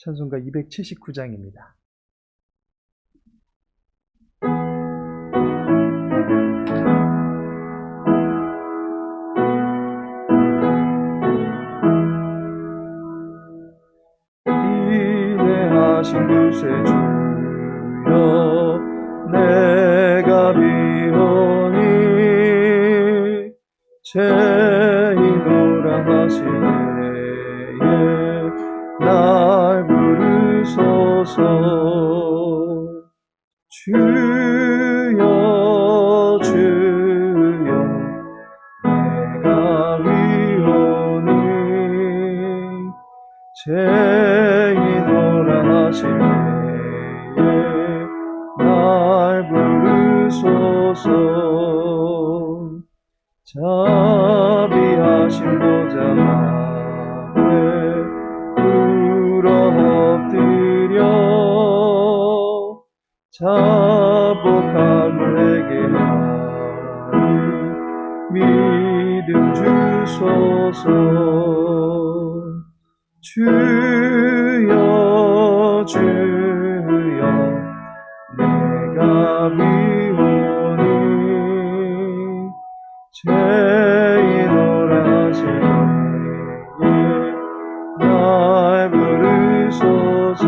찬송가 279장입니다. 인내하신 구세주여 내가 비오니 죄인노라 하시네에 날 부르소서. 주여 주여 내가 비오니 죄인노라 하시네에 날 부르소서. 자비하신 보좌 앞에 울어 엎드려 자복함을 회개하리 믿음 주소서. 주여 주여 내가 비오니 죄인노라 하시네 날 부르소서.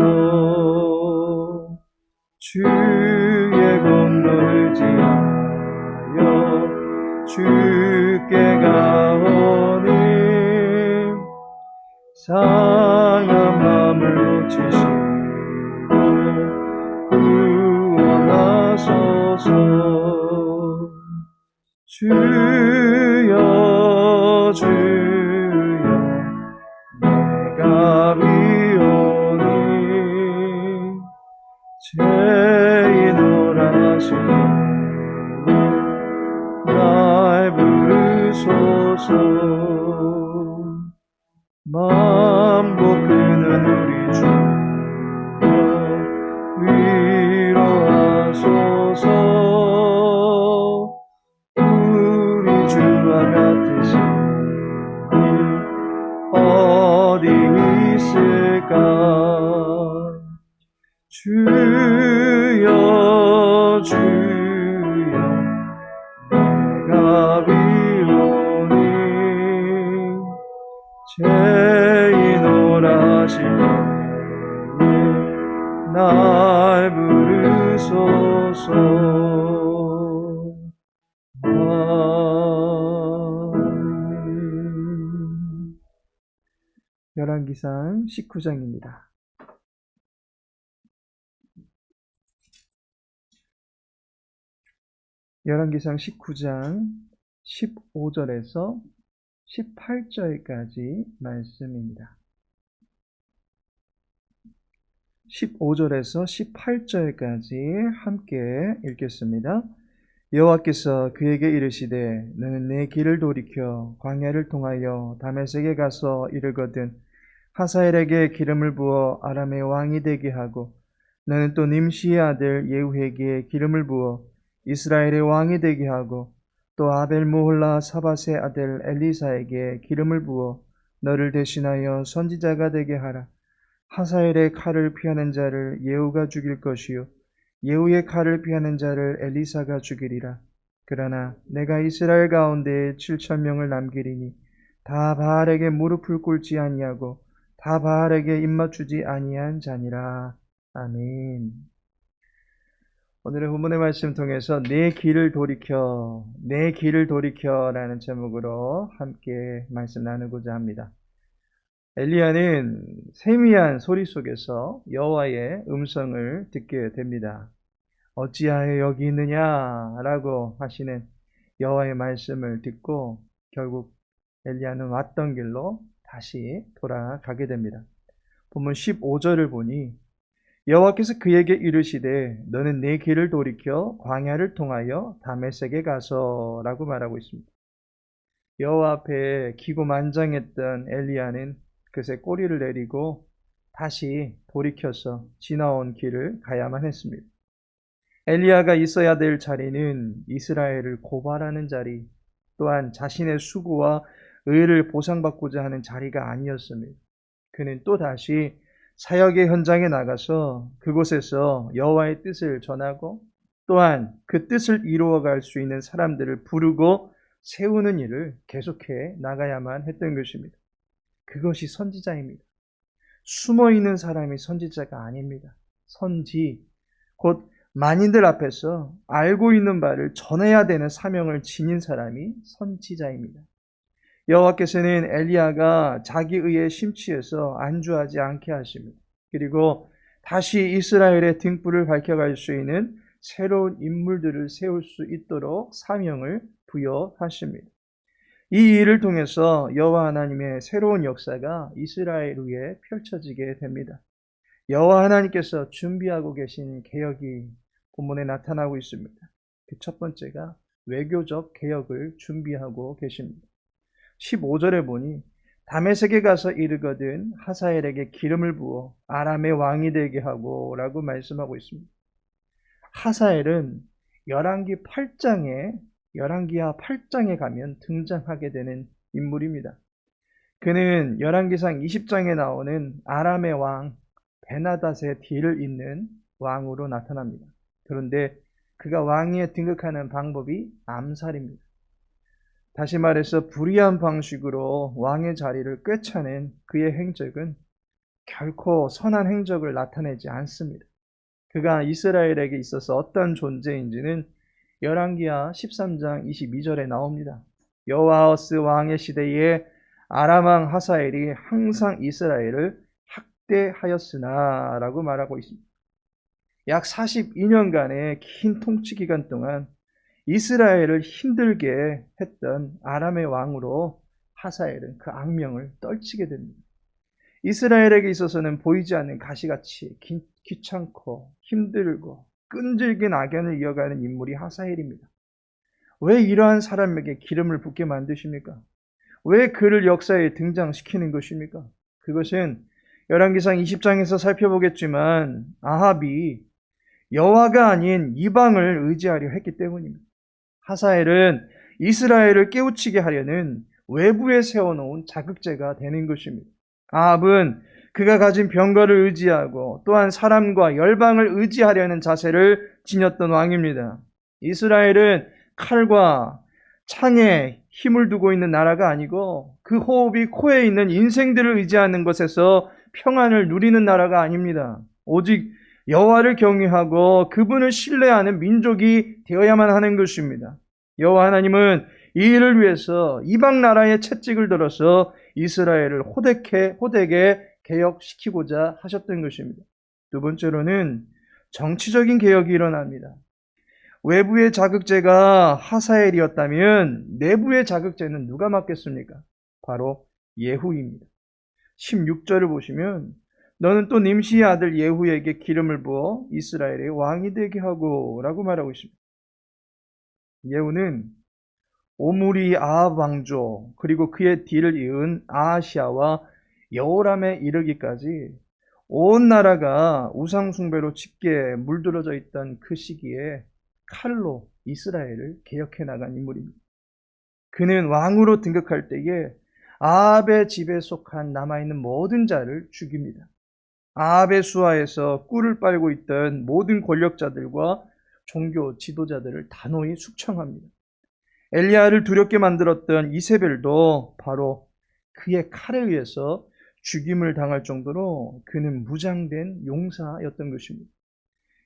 주의 공로 의지하여 주께 가오니 상한 마음을 고치시고 구원하소서. 주여 주여 내가 비오니 죄인노라 하시네 날 부르소서. 만복 그는 우리 주여 위로하소서. 우리 주와 같으신 어디 있을까. 주여 주여 내가 비오니 죄인노라 하시네 날 부르소서. 열왕기상 19장입니다. 열왕기상 19장 15절에서 18절까지 말씀입니다. 15절에서 18절까지 함께 읽겠습니다. 여호와께서 그에게 이르시되 너는 내 길을 돌이켜 광야를 통하여 다메섹에 가서 이르거든 하사엘에게 기름을 부어 아람의 왕이 되게 하고 너는 또 님시의 아들 예후에게 기름을 부어 이스라엘의 왕이 되게 하고 또 아벨모홀라 사밧의 아들 엘리사에게 기름을 부어 너를 대신하여 선지자가 되게 하라. 하사엘의 칼을 피하는 자를 예후가 죽일 것이요 예후의 칼을 피하는 자를 엘리사가 죽이리라. 그러나 내가 이스라엘 가운데 7,000명을 남기리니 다 바알에게 무릎을 꿇지 아니하고 다 바알에게 입맞추지 아니한 자니라. 아멘. 오늘의 본문의 말씀 통해서 내 길을 돌이켜 라는 제목으로 함께 말씀 나누고자 합니다. 엘리야는 세미한 소리 속에서 여호와의 음성을 듣게 됩니다. 어찌하여 여기 있느냐라고 하시는 여호와의 말씀을 듣고 결국 엘리야는 왔던 길로 다시 돌아가게 됩니다. 본문 15절을 보니 여호와께서 그에게 이르시되 너는 내 길을 돌이켜 광야를 통하여 다메섹에 가서 라고 말하고 있습니다. 여호와 앞에 기고만장했던 엘리야는 그새 꼬리를 내리고 다시 돌이켜서 지나온 길을 가야만 했습니다. 엘리야가 있어야 될 자리는 이스라엘을 고발하는 자리, 또한 자신의 수고와 의를 보상받고자 하는 자리가 아니었습니다. 그는 또다시 사역의 현장에 나가서 그곳에서 여호와의 뜻을 전하고 또한 그 뜻을 이루어갈 수 있는 사람들을 부르고 세우는 일을 계속해 나가야만 했던 것입니다. 그것이 선지자입니다. 숨어 있는 사람이 선지자가 아닙니다. 선지, 곧 만인들 앞에서 알고 있는 바를 전해야 되는 사명을 지닌 사람이 선지자입니다. 여호와께서는 엘리야가 자기 의에 심취해서 안주하지 않게 하십니다. 그리고 다시 이스라엘의 등불을 밝혀갈 수 있는 새로운 인물들을 세울 수 있도록 사명을 부여하십니다. 이 일을 통해서 여호와 하나님의 새로운 역사가 이스라엘 위에 펼쳐지게 됩니다. 여호와 하나님께서 준비하고 계신 개혁이 본문에 나타나고 있습니다. 그 첫 번째가 외교적 개혁을 준비하고 계십니다. 15절에 보니 다메섹에 가서 이르거든 하사엘에게 기름을 부어 아람의 왕이 되게 하고 라고 말씀하고 있습니다. 하사엘은 열왕기하 8장에 가면 등장하게 되는 인물입니다. 그는 열왕기상 20장에 나오는 아람의 왕 베나닷의 뒤를 잇는 왕으로 나타납니다. 그런데 그가 왕위에 등극하는 방법이 암살입니다. 다시 말해서 불의한 방식으로 왕의 자리를 꿰차는 그의 행적은 결코 선한 행적을 나타내지 않습니다. 그가 이스라엘에게 있어서 어떤 존재인지는 열왕기하 13장 22절에 나옵니다. 여호아하스 왕의 시대에 아람 왕 하사엘이 항상 이스라엘을 학대하였으나 라고 말하고 있습니다. 약 42년간의 긴 통치 기간 동안 이스라엘을 힘들게 했던 아람의 왕으로 하사엘은 그 악명을 떨치게 됩니다. 이스라엘에게 있어서는 보이지 않는 가시같이 귀찮고 힘들고 끈질긴 악연을 이어가는 인물이 하사엘입니다. 왜 이러한 사람에게 기름을 붓게 만드십니까? 왜 그를 역사에 등장시키는 것입니까? 그것은 열왕기상 20장에서 살펴보겠지만 아합이 여호와가 아닌 이방을 의지하려 했기 때문입니다. 하사엘은 이스라엘을 깨우치게 하려는 외부에 세워놓은 자극제가 되는 것입니다. 아합은 그가 가진 병거를 의지하고 또한 사람과 열방을 의지하려는 자세를 지녔던 왕입니다. 이스라엘은 칼과 창에 힘을 두고 있는 나라가 아니고 그 호흡이 코에 있는 인생들을 의지하는 것에서 평안을 누리는 나라가 아닙니다. 오직 여호와를 경외하고 그분을 신뢰하는 민족이 되어야만 하는 것입니다. 여호와 하나님은 이 일을 위해서 이방 나라의 채찍을 들어서 이스라엘을 호되게 개혁시키고자 하셨던 것입니다. 두 번째로는 정치적인 개혁이 일어납니다. 외부의 자극제가 하사엘이었다면 내부의 자극제는 누가 맡겠습니까? 바로 예후입니다. 16절을 보시면 너는 또 nim시의 아들 예후에게 기름을 부어 이스라엘의 왕이 되게 하고 라고 말하고 있습니다. 예후는 오므리 아합 왕조 그리고 그의 뒤를 이은 아하시아와 여호람에 이르기까지 온 나라가 우상숭배로 짙게 물들어져 있던 그 시기에 칼로 이스라엘을 개혁해 나간 인물입니다. 그는 왕으로 등극할 때에 아합의 집에 속한 남아있는 모든 자를 죽입니다. 아합의 수하에서 꿀을 빨고 있던 모든 권력자들과 종교 지도자들을 단호히 숙청합니다. 엘리야를 두렵게 만들었던 이세벨도 바로 그의 칼에 의해서 죽임을 당할 정도로 그는 무장된 용사였던 것입니다.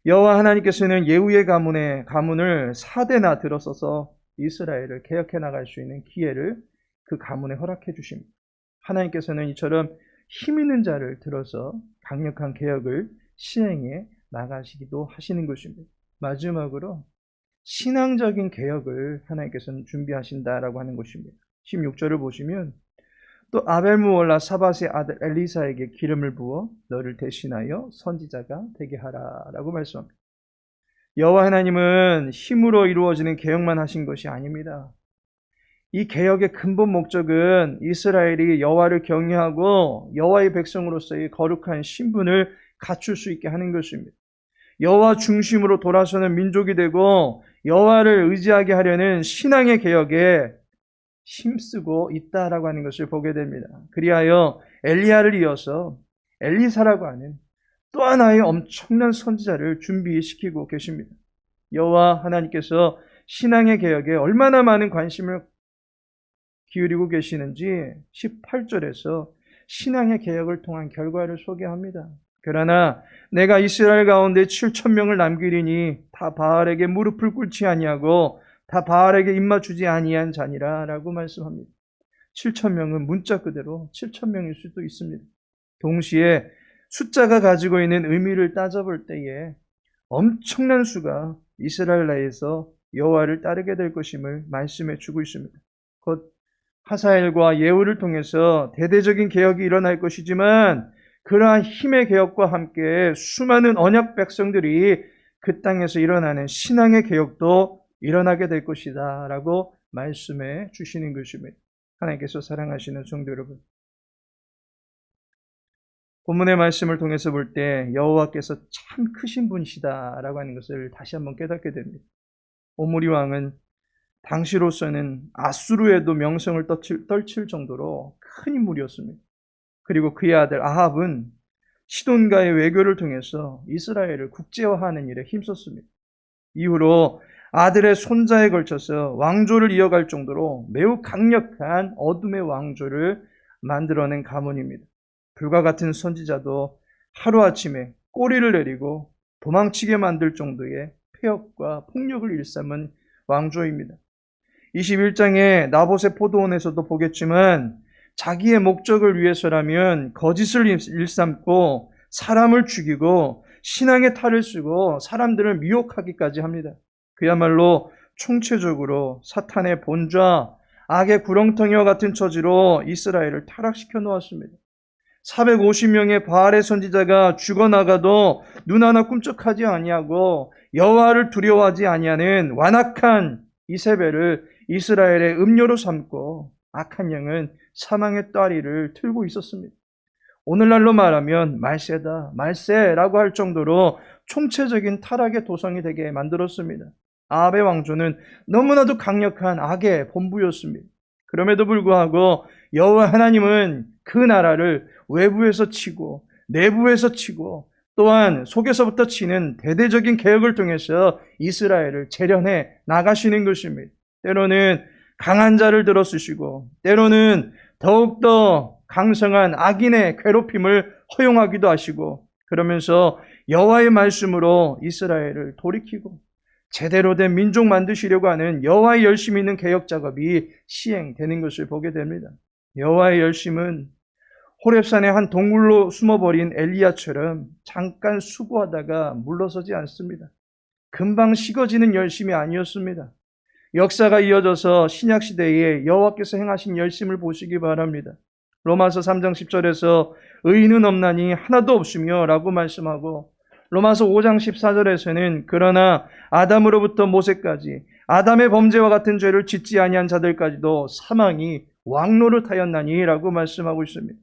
여호와 하나님께서는 예후의 가문을 4대나 들어서서 이스라엘을 개혁해 나갈 수 있는 기회를 그 가문에 허락해 주십니다. 하나님께서는 이처럼 힘 있는 자를 들어서 강력한 개혁을 시행해 나가시기도 하시는 것입니다. 마지막으로 신앙적인 개혁을 하나님께서는 준비하신다라고 하는 것입니다. 16절을 보시면 또 아벨무올라 사밧의 아들 엘리사에게 기름을 부어 너를 대신하여 선지자가 되게 하라라고 말씀합니다. 여호와 하나님은 힘으로 이루어지는 개혁만 하신 것이 아닙니다. 이 개혁의 근본 목적은 이스라엘이 여호와를 경외하고 여호와의 백성으로서의 거룩한 신분을 갖출 수 있게 하는 것입니다. 여호와 중심으로 돌아서는 민족이 되고 여호와를 의지하게 하려는 신앙의 개혁에 힘쓰고 있다라고 하는 것을 보게 됩니다. 그리하여 엘리야를 이어서 엘리사라고 하는 또 하나의 엄청난 선지자를 준비시키고 계십니다. 여호와 하나님께서 신앙의 개혁에 얼마나 많은 관심을 기울이고 계시는지 18절에서 신앙의 개혁을 통한 결과를 소개합니다. 그러나 내가 이스라엘 가운데 7천 명을 남기리니 다 바알에게 무릎을 꿇지 아니하고 다 바알에게 입맞추지 아니한 자니라 라고 말씀합니다. 7천 명은 문자 그대로 7천 명일 수도 있습니다. 동시에 숫자가 가지고 있는 의미를 따져볼 때에 엄청난 수가 이스라엘 내에서 여호와를 따르게 될 것임을 말씀해 주고 있습니다. 곧 하사엘과 예후를 통해서 대대적인 개혁이 일어날 것이지만 그러한 힘의 개혁과 함께 수많은 언약 백성들이 그 땅에서 일어나는 신앙의 개혁도 일어나게 될 것이다 라고 말씀해 주시는 것입니다. 하나님께서 사랑하시는 성도 여러분, 본문의 말씀을 통해서 볼 때 여호와께서 참 크신 분이시다라고 하는 것을 다시 한번 깨닫게 됩니다. 오므리 왕은 당시로서는 아수르에도 명성을 떨칠 정도로 큰 인물이었습니다. 그리고 그의 아들 아합은 시돈과의 외교를 통해서 이스라엘을 국제화하는 일에 힘썼습니다. 이후로 아들의 손자에 걸쳐서 왕조를 이어갈 정도로 매우 강력한 어둠의 왕조를 만들어낸 가문입니다. 불과 같은 선지자도 하루아침에 꼬리를 내리고 도망치게 만들 정도의 폐역과 폭력을 일삼은 왕조입니다. 21장의 나봇의 포도원에서도 보겠지만 자기의 목적을 위해서라면 거짓을 일삼고 사람을 죽이고 신앙의 탈을 쓰고 사람들을 미혹하기까지 합니다. 그야말로 총체적으로 사탄의 본좌, 악의 구렁텅이와 같은 처지로 이스라엘을 타락시켜 놓았습니다. 450명의 바알의 선지자가 죽어나가도 눈 하나 꿈쩍하지 아니하고 여호와를 두려워하지 아니하는 완악한 이세벨을 이스라엘의 음료로 삼고 악한 영은 사망의 따리를 틀고 있었습니다. 오늘날로 말하면 말세다, 말세라고 할 정도로 총체적인 타락의 도성이 되게 만들었습니다. 아합의 왕조는 너무나도 강력한 악의 본부였습니다. 그럼에도 불구하고 여호와 하나님은 그 나라를 외부에서 치고 내부에서 치고 또한 속에서부터 치는 대대적인 개혁을 통해서 이스라엘을 재련해 나가시는 것입니다. 때로는 강한 자를 들어 쓰시고 때로는 더욱더 강성한 악인의 괴롭힘을 허용하기도 하시고 그러면서 여호와의 말씀으로 이스라엘을 돌이키고 제대로 된 민족 만드시려고 하는 여호와의 열심이 있는 개혁 작업이 시행되는 것을 보게 됩니다. 여호와의 열심은 호렙산의 한 동굴로 숨어버린 엘리야처럼 잠깐 수고하다가 물러서지 않습니다. 금방 식어지는 열심이 아니었습니다. 역사가 이어져서 신약시대에 여호와께서 행하신 열심을 보시기 바랍니다. 로마서 3장 10절에서 의인은 없나니 하나도 없으며 라고 말씀하고 로마서 5장 14절에서는 그러나 아담으로부터 모세까지 아담의 범죄와 같은 죄를 짓지 아니한 자들까지도 사망이 왕노릇하였나니 라고 말씀하고 있습니다.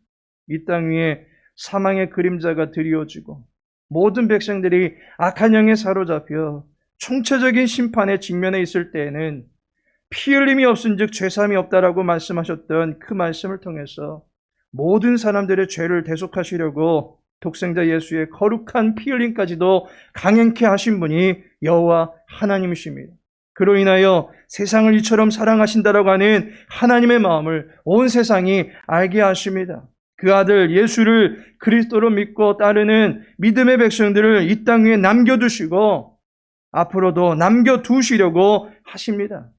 이 땅 위에 사망의 그림자가 드리워지고 모든 백성들이 악한 영에 사로잡혀 총체적인 심판에 직면해 있을 때에는 피 흘림이 없은즉 죄삼이 없다라고 말씀하셨던 그 말씀을 통해서 모든 사람들의 죄를 대속하시려고 독생자 예수의 거룩한 피 흘림까지도 강행케 하신 분이 여호와 하나님이십니다. 그로 인하여 세상을 이처럼 사랑하신다라고 하는 하나님의 마음을 온 세상이 알게 하십니다. 그 아들 예수를 그리스도로 믿고 따르는 믿음의 백성들을 이 땅 위에 남겨두시고 앞으로도 남겨두시려고 하십니다.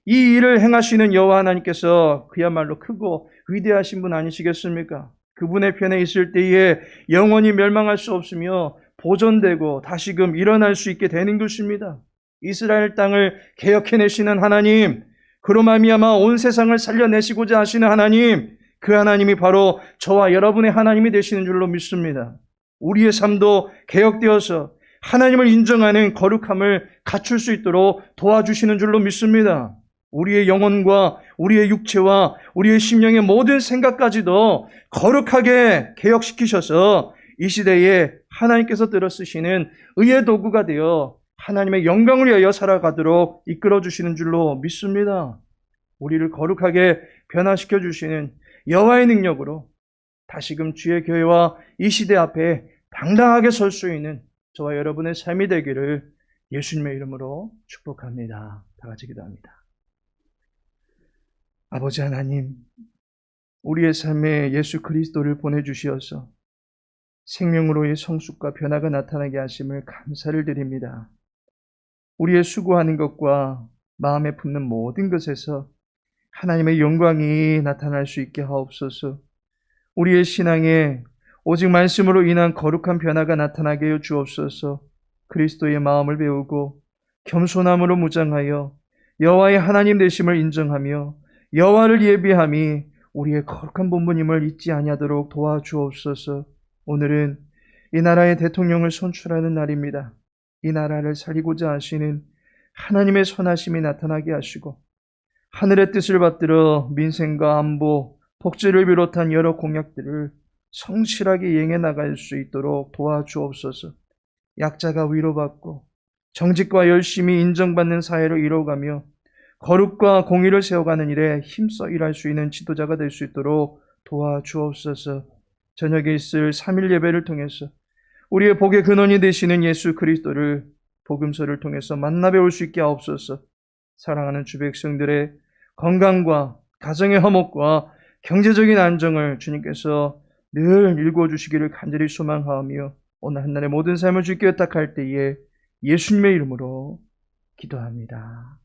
이 일을 행하시는 여호와 하나님께서 그야말로 크고 위대하신 분 아니시겠습니까? 그분의 편에 있을 때에 영원히 멸망할 수 없으며 보존되고 다시금 일어날 수 있게 되는 것입니다. 이스라엘 땅을 개혁해내시는 하나님, 그로 말미암아 온 세상을 살려내시고자 하시는 하나님, 그 하나님이 바로 저와 여러분의 하나님이 되시는 줄로 믿습니다. 우리의 삶도 개혁되어서 하나님을 인정하는 거룩함을 갖출 수 있도록 도와주시는 줄로 믿습니다. 우리의 영혼과 우리의 육체와 우리의 심령의 모든 생각까지도 거룩하게 개혁시키셔서 이 시대에 하나님께서 들어 쓰시는 의의 도구가 되어 하나님의 영광을 위하여 살아가도록 이끌어 주시는 줄로 믿습니다. 우리를 거룩하게 변화시켜 주시는 여호와의 능력으로 다시금 주의 교회와 이 시대 앞에 당당하게 설 수 있는 저와 여러분의 삶이 되기를 예수님의 이름으로 축복합니다. 다 같이 기도합니다. 아버지 하나님, 우리의 삶에 예수 그리스도를 보내주시어서 생명으로의 성숙과 변화가 나타나게 하심을 감사를 드립니다. 우리의 수고하는 것과 마음에 품는 모든 것에서 하나님의 영광이 나타날 수 있게 하옵소서. 우리의 신앙에 오직 말씀으로 인한 거룩한 변화가 나타나게 하여 주옵소서. 그리스도의 마음을 배우고 겸손함으로 무장하여 여호와의 하나님 되심을 인정하며 여호와를 예비함이 우리의 거룩한 본분임을 잊지 아니하도록 도와주옵소서. 오늘은 이 나라의 대통령을 선출하는 날입니다. 이 나라를 살리고자 하시는 하나님의 선하심이 나타나게 하시고 하늘의 뜻을 받들어 민생과 안보, 복지를 비롯한 여러 공약들을 성실하게 이행해 나갈 수 있도록 도와주옵소서. 약자가 위로받고 정직과 열심히 인정받는 사회로 이뤄가며 거룩과 공의를 세워가는 일에 힘써 일할 수 있는 지도자가 될 수 있도록 도와주옵소서. 저녁에 있을 3일 예배를 통해서 우리의 복의 근원이 되시는 예수 그리스도를 복음서를 통해서 만나 배울 수 있게 하옵소서. 사랑하는 주 백성들의 건강과 가정의 화목과 경제적인 안정을 주님께서 늘 일궈주시기를 간절히 소망하며 오늘 한날의 모든 삶을 주께 의탁할 때에 예수님의 이름으로 기도합니다.